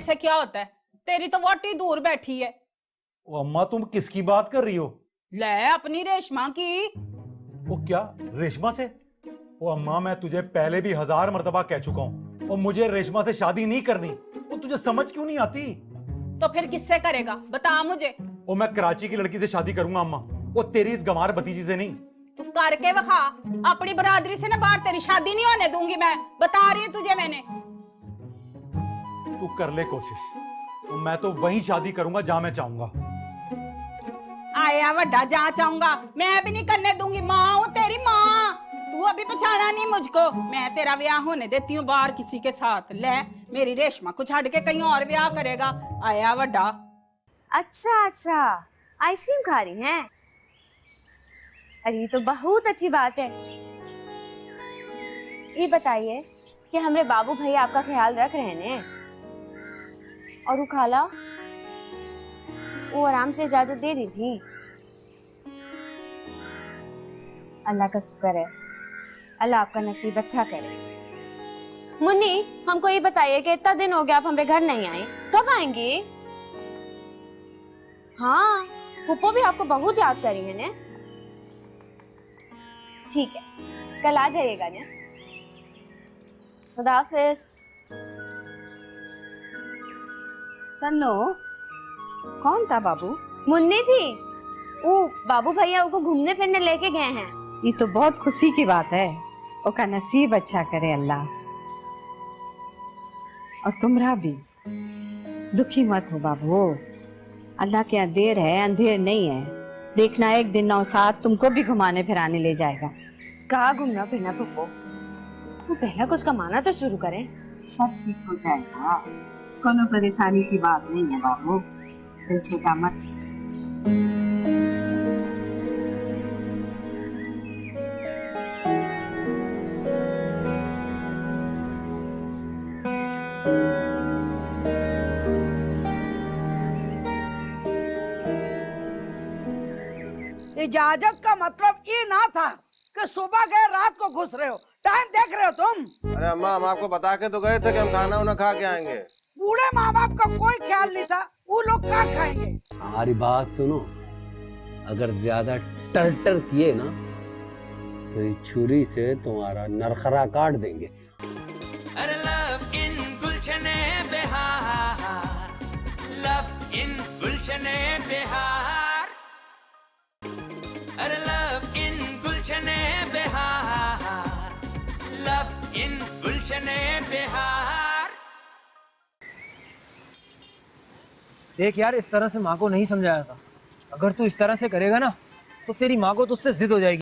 से क्या होता है? तेरी तो वोटी दूर बैठी है। ओ अम्मा, तुम किसकी बात कर रही हो? ले अपनी रेशमा की। वो क्या, रेशमा से? ओ अम्मा, मैं तुझे पहले भी 1000 मर्तबा कह चुका हूं, और मुझे रेशमा से शादी नहीं करनी। वो तुझे समझ क्यों नहीं आती? तो फिर किससे करेगा, बता मुझे। ओ मैं कराची की लड़की से शादी करूंगा अम्मा, वो तेरी इस गंवार भतीजी से नहीं। तू करके वखा। अपनी बरादरी से ना बाहर तेरी शादी नहीं होने दूंगी मैं, बता रही हूँ तुझे मैंने। तू कर ले कोशिश, तो मैं तो वहीं शादी करूंगा जहां मैं चाहूंगा। आया वड्डा जहाँ चाहूंगा, मैं भी नहीं करने दूंगी। माँ हूँ तेरी माँ, तू अभी पहचाना नहीं मुझको। मैं तेरा ब्याह होने देती हूँ बाहर किसी के साथ। ले मेरी रेशमा को छाड़ के कहीं और ब्याह करेगा। आया वड्डा। अच्छा अच्छा, आइसक्रीम खा रही हैं? अरे ये तो बहुत अच्छी बात है। ये बताइए कि हमारे बाबू भैया आपका ख्याल रख रहे हैं और वो खाला वो आराम से इजाजत दे दी थी। अल्लाह का शुक्र है, अल्लाह आपका नसीब अच्छा करे। मुन्नी, हमको ये बताइए कि इतना दिन हो गया आप हमारे घर नहीं आए, कब आएंगे? हाँ, पुप्पो भी आपको बहुत याद करी है ने। ठीक है, कल आ जाइएगा ने। खुदा हाफिज। सन्नो, कौन था बाबू? मुन्नी थी, वो बाबू भैया को घूमने फिरने लेके गए हैं। ये तो बहुत खुशी की बात है। ओका नसीब अच्छा करे अल्लाह। और तुमरा भी दुखी मत हो बाबू, अल्लाह के यहाँ देर है अंधेर नहीं है। देखना एक दिन नौसाद तुमको भी घुमाने फिराने ले जाएगा। कहाँ घूमना फिरना पुप्पो, वो पहला कुछ कमाना तो शुरू करें। सब ठीक हो जाएगा, कोनो परेशानी की बात नहीं है बाबू, दिल छोटा मत। इजाजत का मतलब ये ना था कि सुबह गए रात को घुस रहे हो। टाइम देख रहे हो तुम? अरे अम्मा, हम आपको बता के तो गए थे कि हम खाना उना खा के आएंगे। बूढ़े माँ बाप का कोई ख्याल नहीं था, वो लोग क्या खाएंगे। हमारी बात सुनो, अगर ज्यादा टर्टर किए ना तो इस छुरी से तुम्हारा नरखरा काट देंगे। अरे लव इन गुलशने बिहार, लव इन गुलशने बिहार, अरे लव इन गुलशने बिहार, लव इन गुलशने बिहार। देख यार, इस तरह से माँ को नहीं समझाया था। अगर तू इस तरह से करेगा ना तो तेरी माँ को तुझसे जिद हो जाएगी।